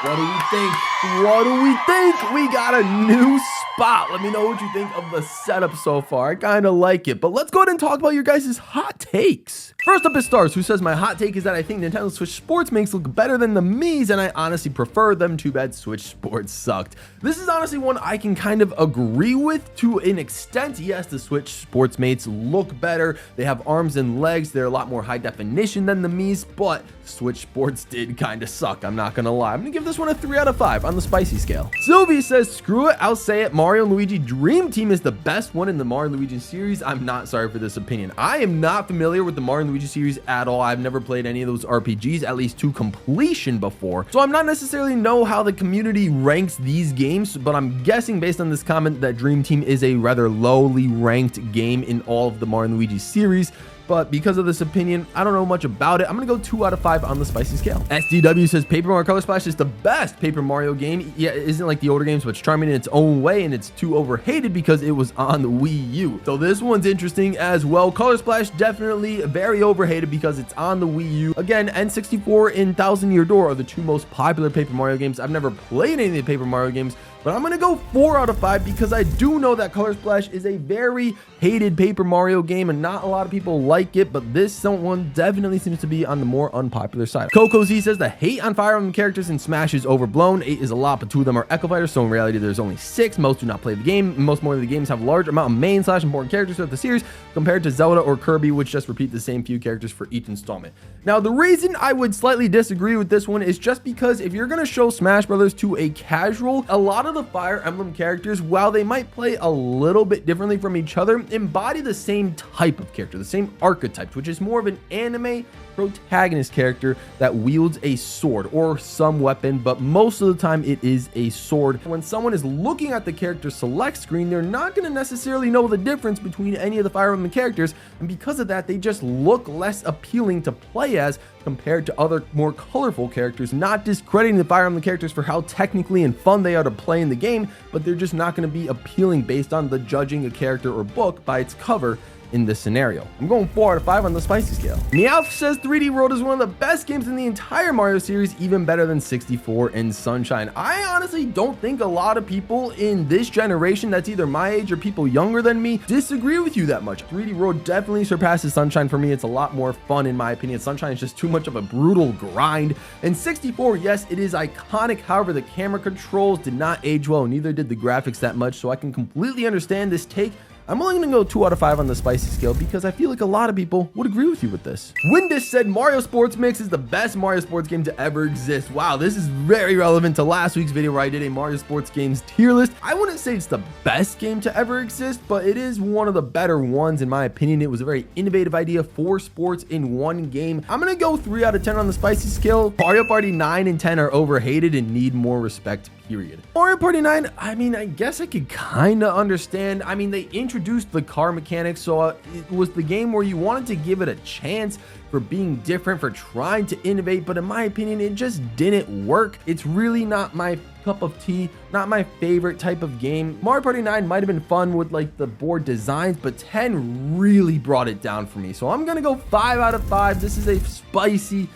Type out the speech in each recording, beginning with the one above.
What do we think? What do we think? We got a new spot. Let me know what you think of the setup so far. I kind of like it, but let's go ahead and talk about your guys' hot takes. First up is Stars, who says, my hot take is that I think Nintendo Switch Sports makes look better than the Mii's, and I honestly prefer them. Too bad Switch Sports sucked. This is honestly one I can kind of agree with to an extent. Yes, the Switch Sports mates look better. They have arms and legs. They're a lot more high definition than the Mii's, but Switch Sports did kind of suck. I'm not gonna lie. I'm gonna give this one a 3 out of 5 on the spicy scale. Sylvie says, screw it, I'll say it. Mario and Luigi Dream Team is the best one in the Mario and Luigi series. I'm not sorry for this opinion. I am not familiar with the Mario and Luigi series at all. I've never played any of those RPGs, at least to completion before. So I'm not necessarily know how the community ranks these games, but I'm guessing based on this comment that Dream Team is a rather lowly ranked game in all of the Mario and Luigi series. But because of this opinion, I don't know much about it. I'm gonna go 2 out of 5 on the spicy scale. SDW says Paper Mario Color Splash is the best Paper Mario game. Yeah, it isn't like the older games, but it's charming in its own way, and it's too overhated because it was on the Wii U. So this one's interesting as well. Color Splash definitely very overhated because it's on the Wii U. Again, N64 and Thousand Year Door are the 2 most popular Paper Mario games. I've never played any of the Paper Mario games, but I'm gonna go 4 out of 5 because I do know that Color Splash is a very hated Paper Mario game and not a lot of people like it, but this one definitely seems to be on the more unpopular side. Coco Z says the hate on Fire Emblem characters in Smash is overblown. 8 is a lot, but 2 of them are Echo Fighters, so in reality there's only 6. Most do not play the game. Most more of the games have a large amount of main / important characters throughout the series compared to Zelda or Kirby, which just repeat the same few characters for each installment. Now, the reason I would slightly disagree with this one is just because if you're gonna show Smash Brothers to a casual, a lot of the Fire Emblem characters, while they might play a little bit differently from each other, embody the same type of character, the same archetypes, which is more of an anime protagonist character that wields a sword or some weapon, but most of the time it is a sword. When someone is looking at the character select screen, they're not going to necessarily know the difference between any of the Fire Emblem characters, and because of that, they just look less appealing to play as compared to other more colorful characters. Not discrediting the Fire Emblem characters for how technically and fun they are to play in the game, but they're just not going to be appealing based on the judging a character or book by its cover in this scenario. I'm going 4 out of 5 on the spicy scale. Meowth says 3D World is one of the best games in the entire Mario series, even better than 64 and Sunshine. I honestly don't think a lot of people in this generation that's either my age or people younger than me disagree with you that much. 3D World definitely surpasses Sunshine for me. It's a lot more fun in my opinion. Sunshine is just too much of a brutal grind. And 64, yes, it is iconic. However, the camera controls did not age well, neither did the graphics that much, so I can completely understand this take. I'm only going to go 2 out of 5 on the spicy scale because I feel like a lot of people would agree with you with this. Windus said Mario Sports Mix is the best Mario Sports game to ever exist. Wow, this is very relevant to last week's video where I did a Mario Sports games tier list. I wouldn't say it's the best game to ever exist, but it is one of the better ones in my opinion. It was a very innovative idea for sports in one game. I'm going to go 3 out of 10 on the spicy scale. Mario Party 9 and 10 are overhated and need more respect. Period. Mario Party 9, I mean, I guess I could kind of understand. I mean, they introduced the car mechanics, so it was the game where you wanted to give it a chance for being different, for trying to innovate, but in my opinion, it just didn't work. It's really not my cup of tea, not my favorite type of game. Mario Party 9 might have been fun with like the board designs, but 10 really brought it down for me. So I'm gonna go 5 out of 5. This is a spicy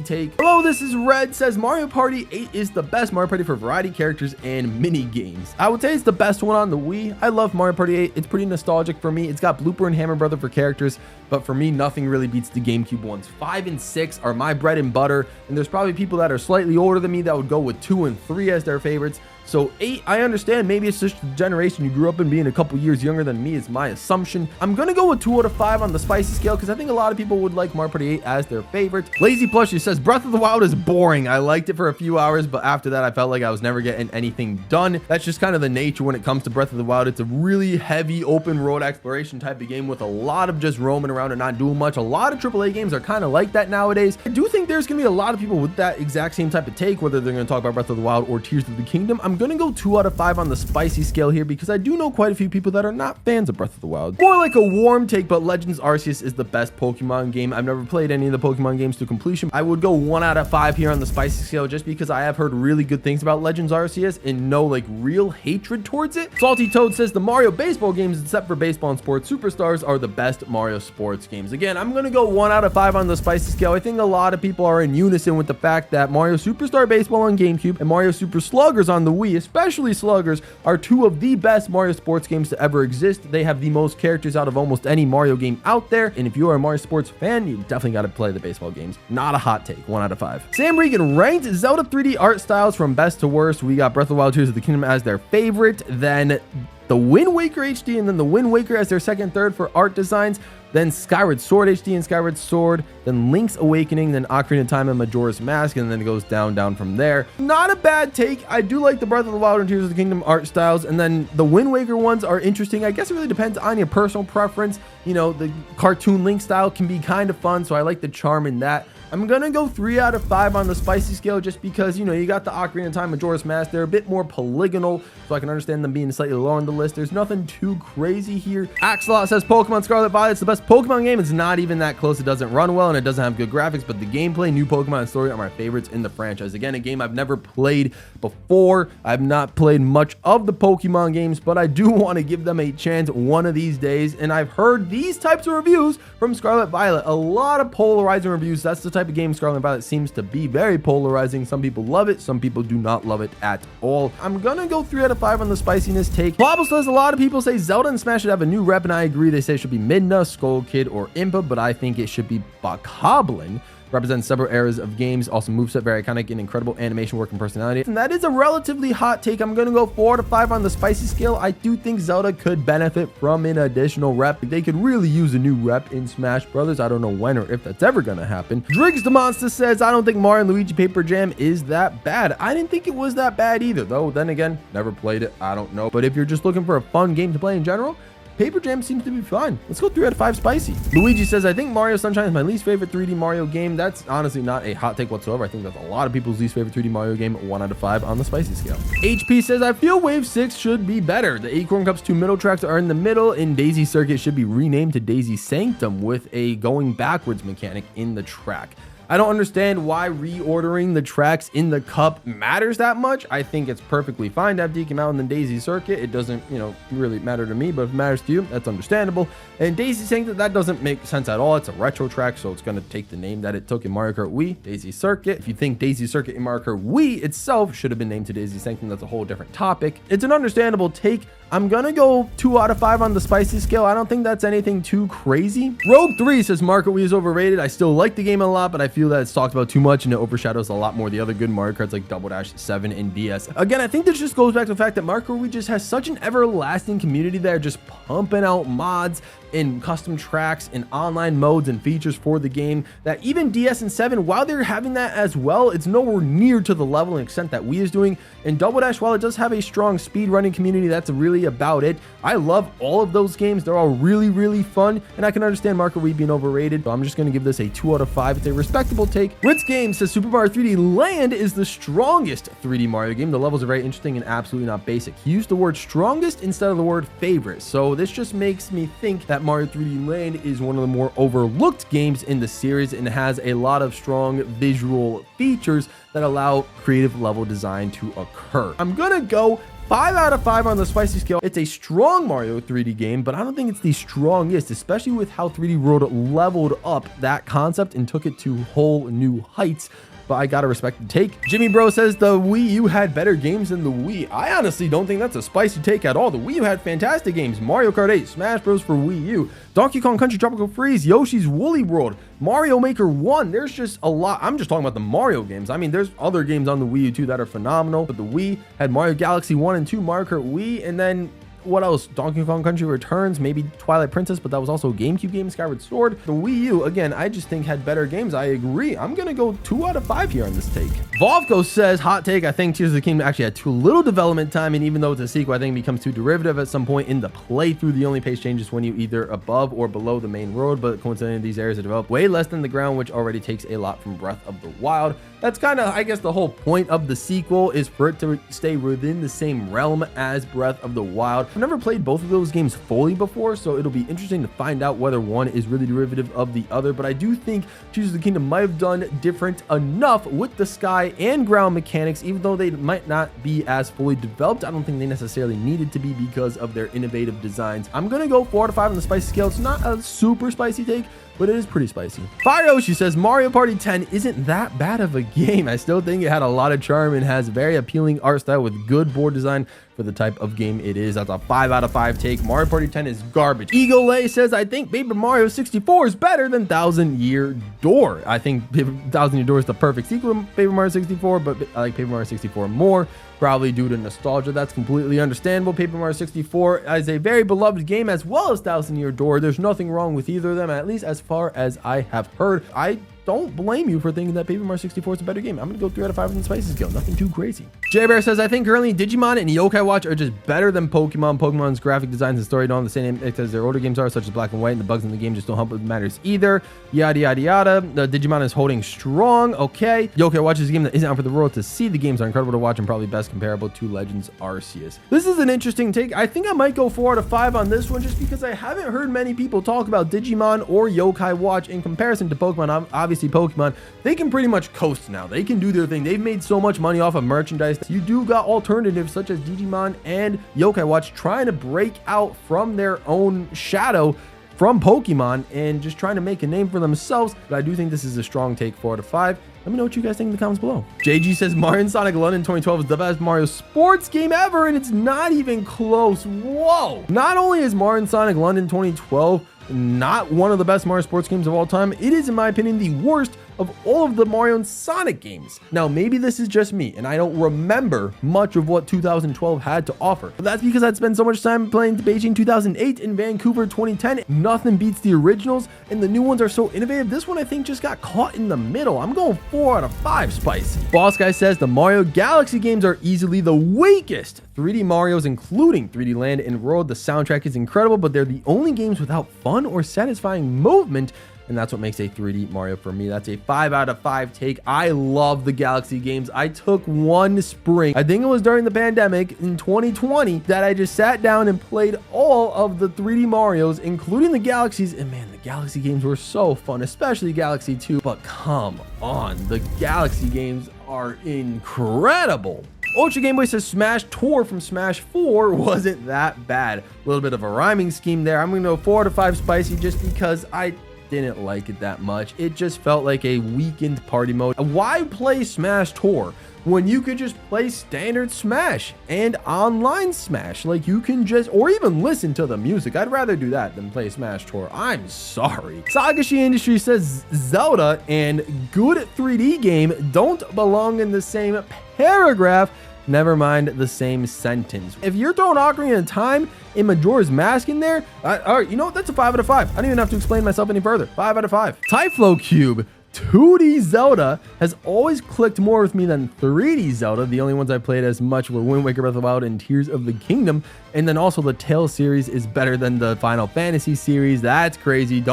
take. Hello, this is Red, says Mario Party 8 is the best Mario Party for variety characters and mini games. I would say it's the best one on the Wii. I love Mario Party 8. It's pretty nostalgic for me. It's got Blooper and Hammer Brother for characters, but for me, nothing really beats the GameCube ones. 5 and 6 are my bread and butter, and there's probably people that are slightly older than me that would go with 2 and 3 as their favorites. So 8, I understand. Maybe it's just the generation you grew up in. Being a couple years younger than me is my assumption. I'm going to go with 2 out of 5 on the spicy scale because I think a lot of people would like Mario Party 8 as their favorite. Lazy Plushie says Breath of the Wild is boring. I liked it for a few hours, but after that, I felt like I was never getting anything done. That's just kind of the nature when it comes to Breath of the Wild. It's a really heavy open road exploration type of game with a lot of just roaming around and not doing much. A lot of AAA games are kind of like that nowadays. I do think there's going to be a lot of people with that exact same type of take, whether they're going to talk about Breath of the Wild or Tears of the Kingdom. I'm going to go 2 out of 5 on the spicy scale here because I do know quite a few people that are not fans of Breath of the Wild. More like a warm take, but Legends Arceus is the best Pokemon game. I've never played any of the Pokemon games to completion. execution. I would go 1 out of 5 here on the spicy scale just because I have heard really good things about Legends Arceus and no like real hatred towards it. Salty Toad says the Mario baseball games, except for Baseball and Sports Superstars, are the best Mario sports games. Again, I'm going to go 1 out of 5 on the spicy scale. I think a lot of people are in unison with the fact that Mario Superstar Baseball on GameCube and Mario Super Sluggers on the Wii, especially Sluggers, are 2 of the best Mario sports games to ever exist. They have the most characters out of almost any Mario game out there. And if you are a Mario sports fan, you definitely got to play the baseball games. Not a hot take. 1 out of 5. Sam Regan ranked Zelda 3D art styles from best to worst. We got Breath of the Wild, Tears of the Kingdom as their favorite, then the Wind Waker HD, and then the Wind Waker as their second, third for art designs, then Skyward Sword HD and Skyward Sword, then Link's Awakening, then Ocarina of Time and Majora's Mask, and then it goes down from there. Not a bad take. I do like the Breath of the Wild and Tears of the Kingdom art styles, and then the Wind Waker ones are interesting. I guess it really depends on your personal preference. You know, the cartoon Link style can be kind of fun, so I like the charm in that. I'm gonna go 3 out of 5 on the spicy scale just because, you know, you got the Ocarina of Time, Majora's Mask. They're a bit more polygonal, so I can understand them being slightly lower on the list. There's nothing too crazy here. Axelot says Pokemon Scarlet Violet's the best Pokemon game. It's not even that close. It doesn't run well and it doesn't have good graphics, but the gameplay, new Pokemon, and story are my favorites in the franchise. Again, a game I've never played before. I've not played much of the Pokemon games, but I do want to give them a chance one of these days. And I've heard these types of reviews from Scarlet Violet. A lot of polarizing reviews. That's the type of game Scarlet Violet seems to be, very polarizing. Some people love it, some people do not love it at all. I'm gonna go 3 out of 5 on the spiciness take. Bobble says a lot of people say Zelda and Smash should have a new rep, and I agree. They say it should be Midna, Skull Kid, or Impa, but I think it should be Bokoblin. Represents several eras of games, also moveset, very iconic, and incredible animation work and personality. And that is a relatively hot take. I'm gonna go 4 out of 5 on the spicy scale. I do think Zelda could benefit from an additional rep. They could really use a new rep in Smash Brothers. I don't know when or if that's ever gonna happen. Driggs the Monster says, I don't think Mario and Luigi Paper Jam is that bad. I didn't think it was that bad either, though. Then again, never played it. I don't know. But if you're just looking for a fun game to play in general, Paper Jam seems to be fun. Let's go 3 out of 5 spicy. Luigi says, I think Mario Sunshine is my least favorite 3D Mario game. That's honestly not a hot take whatsoever. I think that's a lot of people's least favorite 3D Mario game. 1 out of 5 on the spicy scale. HP says, I feel Wave 6 should be better. The Acorn Cup's 2 middle tracks are in the middle, and Daisy Circuit should be renamed to Daisy Sanctum with a going backwards mechanic in the track. I don't understand why reordering the tracks in the cup matters that much. I think it's perfectly fine to have DK Mountain and Daisy Circuit. It doesn't, you know, really matter to me, but if it matters to you, that's understandable. And Daisy Sanctum, that doesn't make sense at all. It's a retro track, so it's going to take the name that it took in Mario Kart Wii, Daisy Circuit. If you think Daisy Circuit in Mario Kart Wii itself should have been named to Daisy Sanctum, that's a whole different topic. It's an understandable take. I'm gonna go 2 out of 5 on the spicy scale. I don't think that's anything too crazy. Rogue 3 says Mario Kart Wii is overrated. I still like the game a lot, but I feel that it's talked about too much and it overshadows a lot more the other good Mario Karts like Double Dash 7 and DS. Again, I think this just goes back to the fact that Mario Kart Wii just has such an everlasting community that are just pumping out mods and custom tracks and online modes and features for the game that even DS and 7, while they're having that as well, it's nowhere near to the level and extent that Wii is doing. And Double Dash, while it does have a strong speed running community, that's really about it. I love all of those games. They're all really fun, and I can understand Mario Kart Wii being overrated, but I'm just going to give this a 2 out of 5. It's a respectable take. Ritz Games says Super Mario 3D Land is the strongest 3D Mario game. The levels are very interesting and absolutely not basic. He used the word strongest instead of the word favorite, so this just makes me think that Mario 3D Land is one of the more overlooked games in the series and has a lot of strong visual features that allow creative level design to occur. I'm gonna go 5 out of 5 on the spicy scale. It's a strong Mario 3D game, but I don't think it's the strongest, especially with how 3D World leveled up that concept and took it to whole new heights. But I gotta respect the take. Jimmy Bro says the Wii U had better games than the Wii. I honestly don't think that's a spicy take at all. The Wii U had fantastic games. Mario Kart 8, Smash Bros. For Wii U, Donkey Kong Country Tropical Freeze, Yoshi's Woolly World, Mario Maker 1. There's just a lot. I'm just talking about the Mario games. I mean, there's other games on the Wii U too that are phenomenal, but the Wii had Mario Galaxy 1 and 2, Mario Kart Wii, and then what else? Donkey Kong Country Returns, maybe Twilight Princess, but that was also a GameCube game, Skyward Sword. The Wii U, again, I just think had better games. I agree. I'm going to go 2 out of 5 here on this take. Volvco says, hot take, I think Tears of the Kingdom actually had too little development time, and even though it's a sequel, I think it becomes too derivative at some point in the playthrough. The only pace changes when you either above or below the main road, but coincidentally, these areas are developed way less than the ground, which already takes a lot from Breath of the Wild. That's kind of, I guess, the whole point of the sequel is for it to stay within the same realm as Breath of the Wild. I've never played both of those games fully before, so it'll be interesting to find out whether one is really derivative of the other. But I do think Tears of the Kingdom might have done different enough with the sky and ground mechanics, even though they might not be as fully developed. I don't think they necessarily needed to be because of their innovative designs. I'm gonna go 4 out of 5 on the spicy scale. It's not a super spicy take, but it is pretty spicy. Fire Yoshi says Mario Party 10 isn't that bad of a game. I still think it had a lot of charm and has very appealing art style with good board design for the type of game it is. That's a 5 out of 5 take. Mario Party 10 is garbage. Eagle Lay says, I think Paper Mario 64 is better than Thousand Year Door. I think Thousand Year Door is the perfect sequel to Paper Mario 64, but I like Paper Mario 64 more, probably due to nostalgia. That's completely understandable. Paper Mario 64 is a very beloved game, as well as Thousand Year Door. There's nothing wrong with either of them, at least as far as I have heard. I don't blame you for thinking that Paper Mario 64 is a better game. I'm gonna go 3 out of 5 on the spicy scale. Nothing too crazy. J Bear says, I think currently Digimon and Yokai Watch are just better than Pokemon. Pokemon's graphic designs and story don't have the same impact as their older games are, such as Black and White, and the bugs in the game just don't help with matters either. Yada, yada, yada. The Digimon is holding strong. Okay. Yokai Watch is a game that isn't out for the world to see. The games are incredible to watch and probably best comparable to Legends Arceus. This is an interesting take. I think I might go 4 out of 5 on this one just because I haven't heard many people talk about Digimon or Yokai Watch in comparison to Pokemon. Obviously, Pokemon, they can pretty much coast now. They can do their thing. They've made so much money off of merchandise. You do got alternatives such as Digimon and Yokai Watch trying to break out from their own shadow from Pokemon and just trying to make a name for themselves. But I do think this is a strong take. 4 out of 5. Let me know what you guys think in the comments below. JG says Mario and Sonic London 2012 is the best Mario sports game ever, and it's not even close. Whoa. Not only is Mario and Sonic London 2012 not one of the best Mario sports games of all time, it is, in my opinion, the worst of all of the Mario and Sonic games. Now, maybe this is just me, and I don't remember much of what 2012 had to offer. But that's because I'd spent so much time playing Beijing 2008 and Vancouver 2010. Nothing beats the originals, and the new ones are so innovative. This one, I think, just got caught in the middle. I'm going 4 out of 5 spicy. Boss Guy says the Mario Galaxy games are easily the weakest 3D Marios, including 3D Land and World. The soundtrack is incredible, but they're the only games without fun or satisfying movement, and that's what makes a 3D Mario for me. That's a 5 out of 5 take. I love the Galaxy games. I took one spring, I think it was during the pandemic in 2020, that I just sat down and played all of the 3D Marios, including the Galaxies, and man, the Galaxy games were so fun, especially Galaxy 2. But come on, the Galaxy games are incredible. Ultra Game Boy says Smash Tour from Smash 4 wasn't that bad. A little bit of a rhyming scheme there. I'm going to go 4 out of 5 spicy just because I didn't like it that much. It just felt like a weakened party mode. Why play Smash Tour when you could just play standard Smash and online Smash? Like, you can just, or even listen to the music. I'd rather do that than play Smash Tour. I'm sorry. Sagashi Industry says Zelda and good 3D game don't belong in the same paragraph. Never mind the same sentence. If you're throwing Ocarina of Time and Majora's Mask in there, all right, you know what? That's a 5 out of 5. I don't even have to explain myself any further. 5 out of 5. Typhlo Cube. 2D Zelda has always clicked more with me than 3D Zelda. The only ones I played as much were Wind Waker, Breath of the Wild, and Tears of the Kingdom. And then also the Tales series is better than the Final Fantasy series. That's crazy.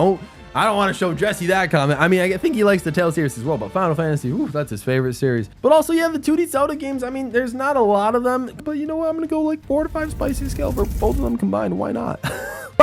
I don't want to show Jesse that comment. I mean, I think he likes the Tales series as well, but Final Fantasy, ooh, that's his favorite series. But also, yeah, the 2D Zelda games, I mean, there's not a lot of them, but you know what? I'm going to go like 4 to 5 spicy scale for both of them combined. Why not?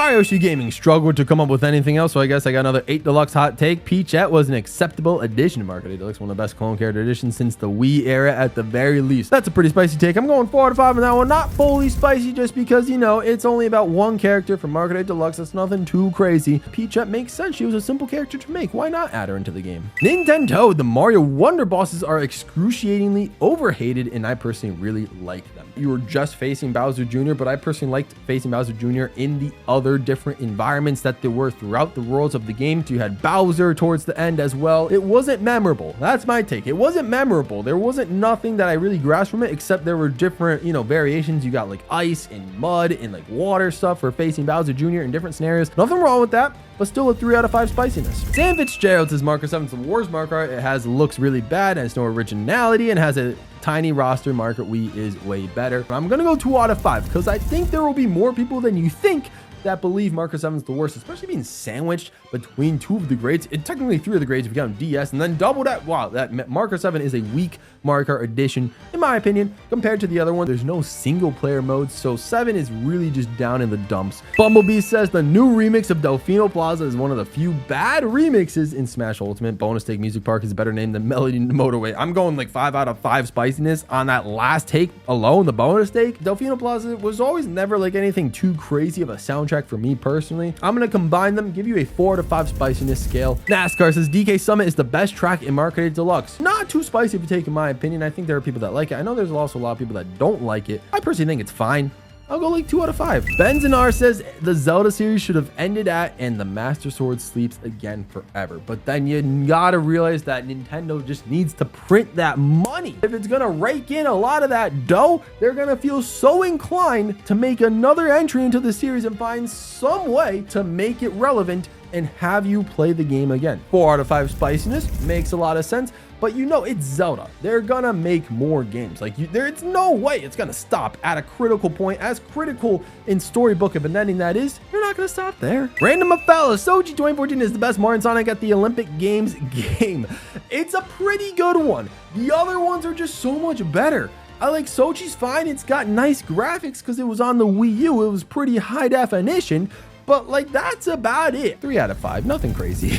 Yoshi Gaming struggled to come up with anything else, so I guess I got another 8 Deluxe hot take. Peachette was an acceptable addition to Market 8 Deluxe, one of the best clone character additions since the Wii era at the very least. That's a pretty spicy take. I'm going 4 out of 5 on that one. Not fully spicy just because, you know, it's only about one character from Market 8 Deluxe. That's nothing too crazy. Peachette makes sense. She was a simple character to make. Why not add her into the game? Nintendo, the Mario Wonder bosses are excruciatingly overhated, and I personally really like them. You were just facing Bowser Jr., but I personally liked facing Bowser Jr. in the other different environments that there were throughout the worlds of the game. So you had Bowser towards the end as well. It wasn't memorable. That's my take. It wasn't memorable. There wasn't nothing that I really grasped from it, except there were different, you know, variations. You got like ice and mud and like water stuff for facing Bowser Jr. in different scenarios. Nothing wrong with that, but still a 3 out of 5 spiciness. Sam Fitzgerald says Marker 7's the Wars marker art. It looks really bad, and has no originality, and has a tiny roster. Market Wii is way better. I'm gonna go 2 out of 5 because I think there will be more people than you think that believe Marker 7 is the worst, especially being sandwiched between two of the grades, and technically three of the grades if you count DS, and then double that. Wow, that Marker 7 is a weak marker addition, in my opinion, compared to the other one. There's no single player mode, so 7 is really just down in the dumps. Bumblebee says the new remix of Delfino Plaza is one of the few bad remixes in Smash Ultimate. Bonus Take Music Park is a better name than Melody Motorway. I'm going like 5 out of 5 spiciness on that last take alone, the bonus take. Delfino Plaza was always never like anything too crazy of a soundtrack for me personally. I'm going to combine them, give you a 4 out of 5 spiciness scale. NASCAR says DK Summit is the best track in Marketed Deluxe. Not too spicy if you take in my opinion. I think there are people that like it. I know there's also a lot of people that don't like it. I personally think it's fine. I'll go like 2 out of 5. Benzanar says the Zelda series should have ended at and the Master Sword sleeps again forever. But then you gotta realize that Nintendo just needs to print that money. If it's gonna rake in a lot of that dough, they're gonna feel so inclined to make another entry into the series and find some way to make it relevant and have you play the game again. 4 out of 5 spiciness makes a lot of sense, but you know it's Zelda. They're gonna make more games. Like there's no way it's gonna stop at a critical point. As critical in storybook of an ending that is, you're not gonna stop there. Random Afella, Soji 2014 is the best Mario and Sonic at the Olympic Games game. It's a pretty good one. The other ones are just so much better. I like Sochi's fine. It's got nice graphics because it was on the Wii U. It was pretty high definition. But like that's about it. 3 out of 5, nothing crazy.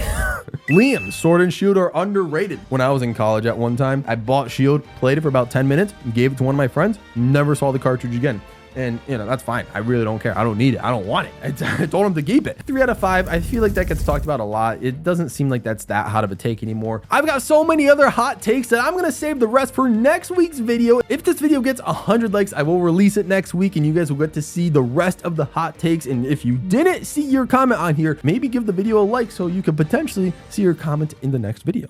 Liam, Sword and Shield are underrated. When I was in college at one time, I bought Shield, played it for about 10 minutes, gave it to one of my friends, never saw the cartridge again. And you know, that's fine. I really don't care. I don't need it. I don't want it. I told him to keep it. 3 out of 5. I feel like that gets talked about a lot. It doesn't seem like that's that hot of a take anymore. I've got so many other hot takes that I'm going to save the rest for next week's video. If this video gets 100 likes, I will release it next week and you guys will get to see the rest of the hot takes. And if you didn't see your comment on here, maybe give the video a like so you could potentially see your comment in the next video.